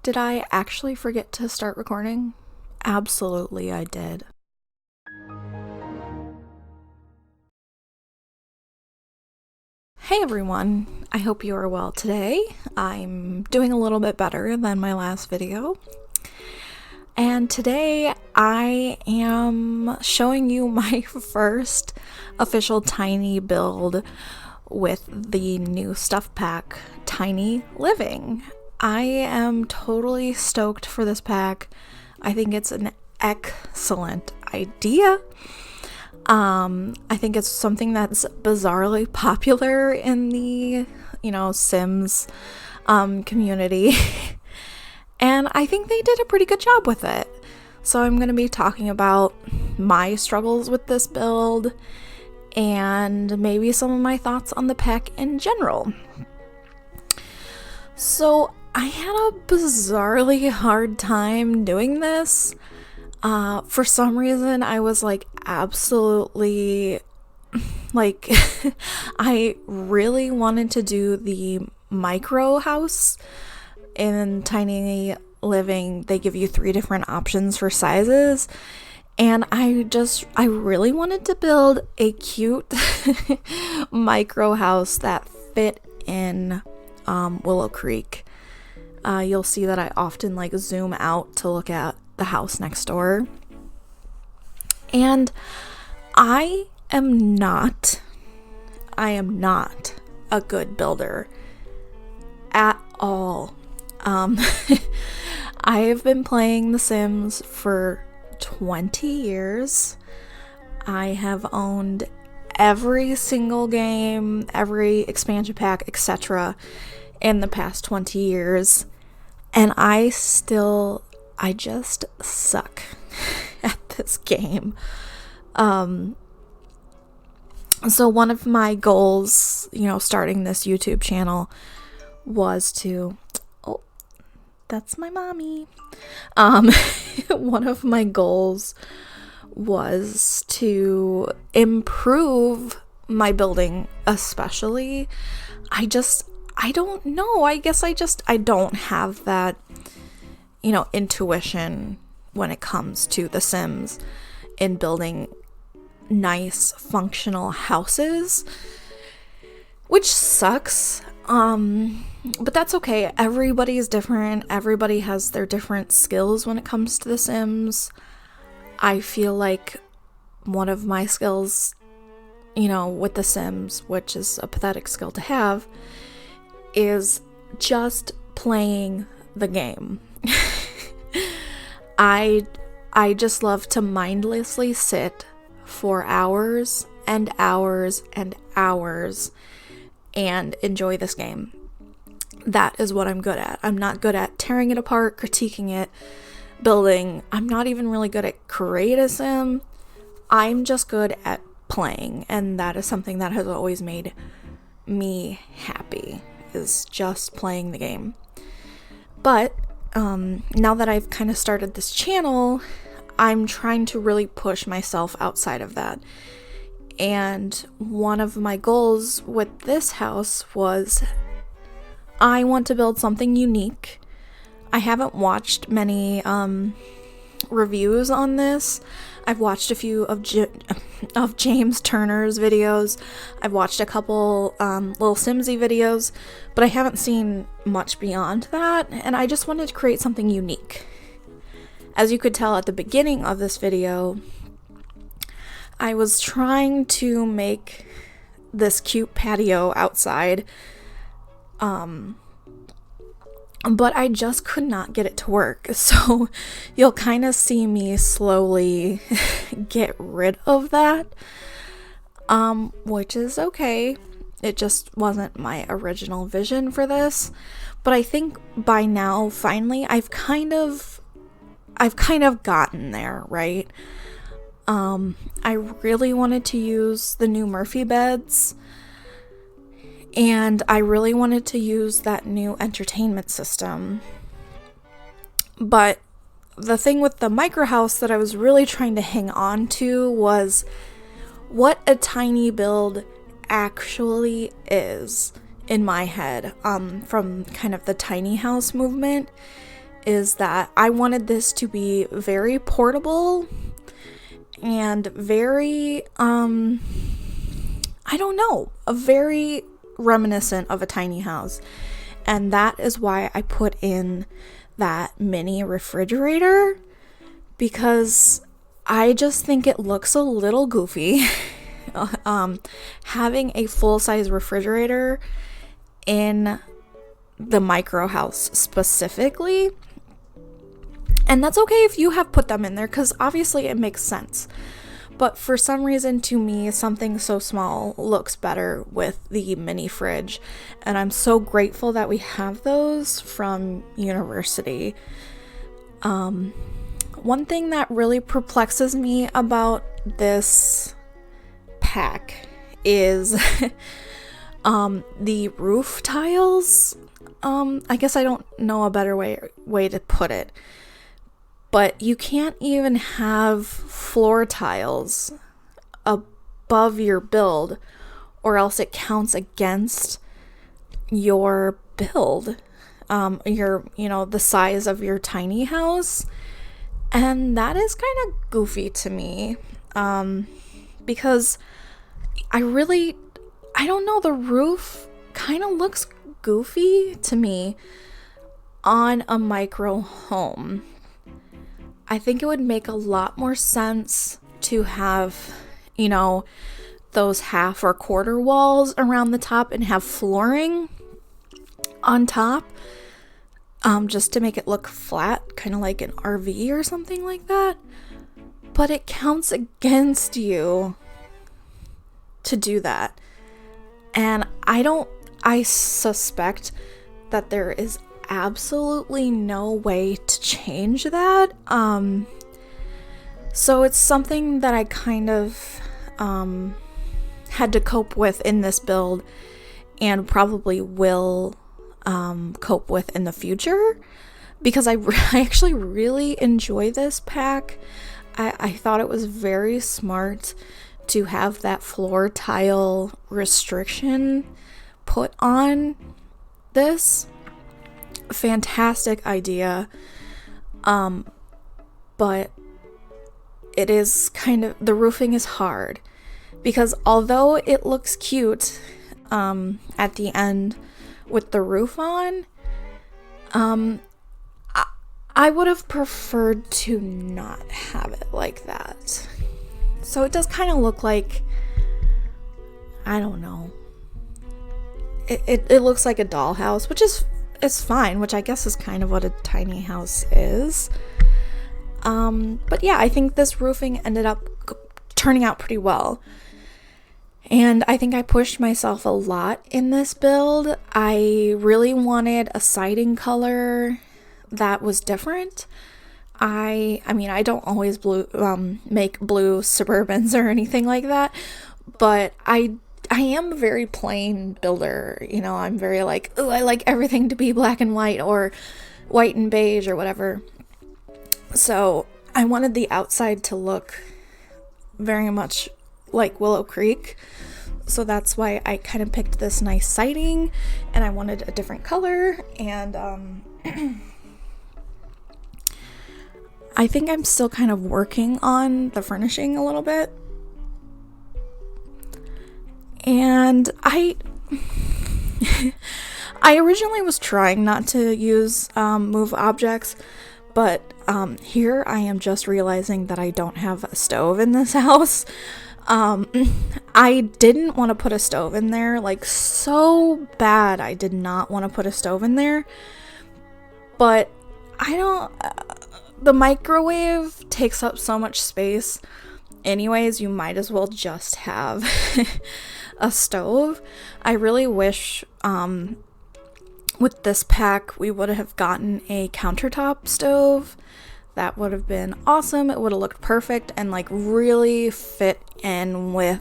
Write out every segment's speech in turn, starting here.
Did I actually forget to start recording? Absolutely, I did. Hey everyone, I hope you are well today. I'm doing a little bit better than my last video. And today I am showing you my first official tiny build with the new stuff pack, Tiny Living. I am totally stoked for this pack. I think it's an excellent idea. I think it's something that's bizarrely popular in the, Sims community. And I think they did a pretty good job with it. So I'm going to be talking about my struggles with this build and maybe some of my thoughts on the pack in general. So I had a bizarrely hard time doing this. For some reason, I was absolutely I really wanted to do the micro house. In Tiny Living, they give you 3 different options for sizes, and I really wanted to build a cute micro house that fit in Willow Creek. You'll see that I often zoom out to look at the house next door, and I am not a good builder at all. I have been playing The Sims for 20 years. I have owned every single game, every expansion pack, etc. in the past 20 years, and I just suck at this game. So one of my goals, starting this YouTube channel was to... Oh, that's my mommy. One of my goals was to improve my building, especially. I don't know. I guess I don't have that, intuition when it comes to The Sims in building nice, functional houses, which sucks. But that's okay. Everybody's different. Everybody has their different skills when it comes to The Sims. I feel like one of my skills, with The Sims, which is a pathetic skill to have, is just playing the game. I just love to mindlessly sit for hours and hours and hours and enjoy this game. That is what I'm good at. I'm not good at tearing it apart, critiquing it, building. I'm not even really good at create a sim. I'm just good at playing, and that is something that has always made me happy, is just playing the game. But now that I've kind of started this channel, I'm trying to really push myself outside of that. And one of my goals with this house was I want to build something unique. I haven't watched many reviews on this. I've watched a few of James Turner's videos. I've watched a couple Little Simsy videos, but I haven't seen much beyond that, and I just wanted to create something unique. As you could tell at the beginning of this video, I was trying to make this cute patio outside, but I just could not get it to work. So you'll kind of see me slowly get rid of that, which is okay. It just wasn't my original vision for this. But I think by now, finally, I've kind of gotten there, right? I really wanted to use the new Murphy beds, and I really wanted to use that new entertainment system. But the thing with the micro house that I was really trying to hang on to was what a tiny build actually is in my head, from kind of the tiny house movement, is that I wanted this to be very portable and very, very reminiscent of a tiny house. And that is why I put in that mini refrigerator, because I just think it looks a little goofy. Having a full-size refrigerator in the micro house specifically. And that's okay if you have put them in there, because obviously it makes sense. But for some reason, to me, something so small looks better with the mini fridge. And I'm so grateful that we have those from university. One thing that really perplexes me about this pack is the roof tiles. I guess I don't know a better way to put it. But you can't even have floor tiles above your build, or else it counts against your build, the size of your tiny house. And that is kind of goofy to me, because I don't know, the roof kind of looks goofy to me on a micro home. I think it would make a lot more sense to have, those half or quarter walls around the top and have flooring on top, just to make it look flat, kind of like an RV or something like that. But it counts against you to do that. And I suspect that there is absolutely no way to change that. So it's something that I kind of had to cope with in this build, and probably will cope with in the future, because I actually really enjoy this pack. I thought it was very smart to have that floor tile restriction put on this. Fantastic idea. But it is the roofing is hard, because although it looks cute at the end with the roof on, I would have preferred to not have it like that. So it does kind of look like, I don't know, it looks like a dollhouse, which is fine, which I guess is kind of what a tiny house is. But yeah, I think this roofing ended up turning out pretty well. And I think I pushed myself a lot in this build. I really wanted a siding color that was different. I mean, I don't always make blue Suburbans or anything like that, but I am a very plain builder. I'm very like, oh, I like everything to be black and white, or white and beige, or whatever. So I wanted the outside to look very much like Willow Creek. So that's why I kind of picked this nice siding, and I wanted a different color. And I think I'm still kind of working on the furnishing a little bit. And I originally was trying not to use move objects, but here I am just realizing that I don't have a stove in this house. I didn't want to put a stove in there, like, so bad. I did not want to put a stove in there, but the microwave takes up so much space anyways, you might as well just have a stove. I really wish with this pack we would have gotten a countertop stove. That would have been awesome. It would have looked perfect and like really fit in with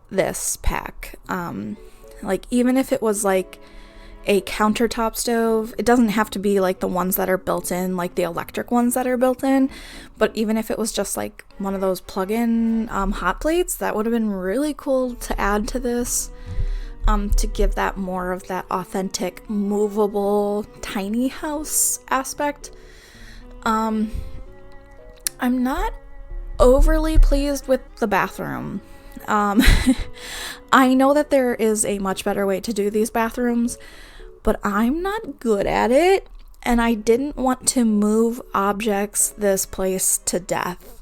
this pack. Like, even if it was like a countertop stove, it doesn't have to be like the ones that are built in, like the electric ones that are built in, but even if it was just like one of those plug-in hot plates, that would have been really cool to add to this. to give that more of that authentic, movable, tiny house aspect. I'm not overly pleased with the bathroom. I know that there is a much better way to do these bathrooms, but I'm not good at it, and I didn't want to move objects this place to death.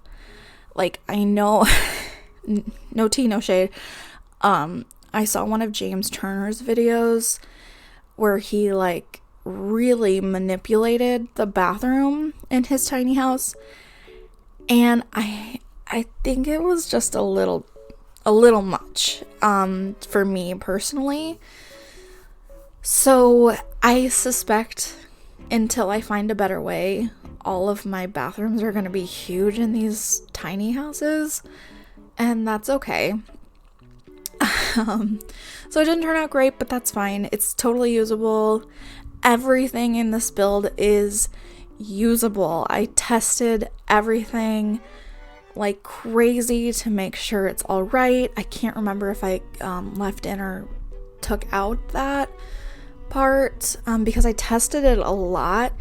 Like, I know, no tea, no shade. I saw one of James Turner's videos where he like really manipulated the bathroom in his tiny house, and I think it was just a little much for me personally. So I suspect, until I find a better way, all of my bathrooms are going to be huge in these tiny houses, and that's okay. So it didn't turn out great, but that's fine. It's totally usable. Everything in this build is usable. I tested everything like crazy to make sure it's all right. I can't remember if I left in or took out that part because I tested it a lot,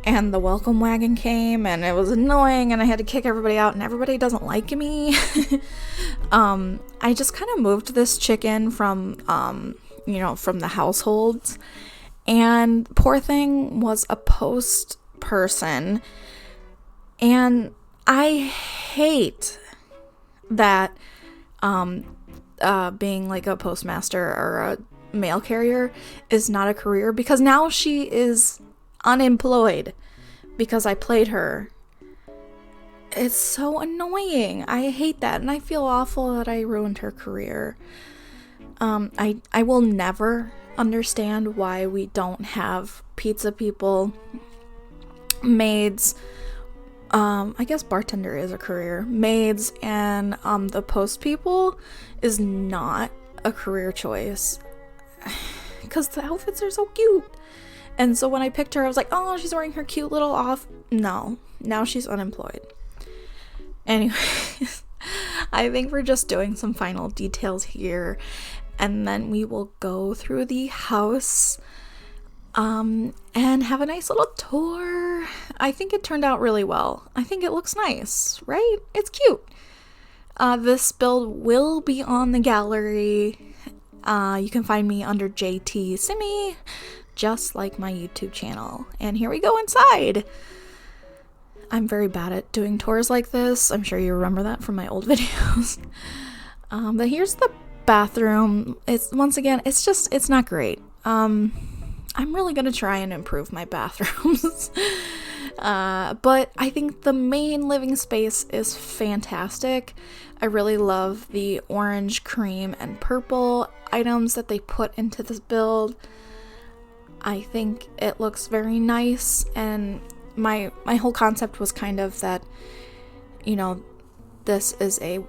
and the welcome wagon came and it was annoying and I had to kick everybody out, and everybody doesn't like me. I just kind of moved this chicken from from the households, and poor thing was a post person, and I hate that being like a postmaster or a mail carrier is not a career, because now she is unemployed because I played her. It's so annoying. I hate that, and I feel awful that I ruined her career. I will never understand why we don't have pizza people, maids, I guess bartender is a career, maids, and the post people is not a career choice, because the outfits are so cute. And so when I picked her, I was like, oh, she's wearing her cute little no, now she's unemployed. Anyways, I think we're just doing some final details here, and then we will go through the house and have a nice little tour. I think it turned out really well. I think it looks nice, right? It's cute. This build will be on the gallery. You can find me under JT Simi, just like my YouTube channel. And here we go inside. I'm very bad at doing tours like this. I'm sure you remember that from my old videos. But here's the bathroom. It's not great. I'm really gonna try and improve my bathrooms. But I think the main living space is fantastic. I really love the orange, cream, and purple items that they put into this build. I think it looks very nice, and my whole concept was kind of that, this is a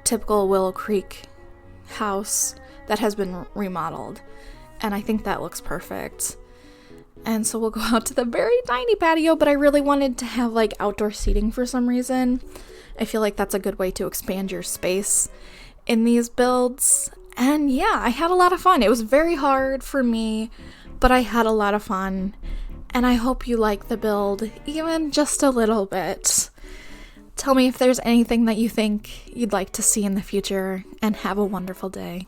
typical Willow Creek house that has been remodeled, and I think that looks perfect. And so we'll go out to the very tiny patio, but I really wanted to have like outdoor seating for some reason. I feel like that's a good way to expand your space in these builds. And yeah, I had a lot of fun. It was very hard for me, but I had a lot of fun. And I hope you like the build, even just a little bit. Tell me if there's anything that you think you'd like to see in the future, and have a wonderful day.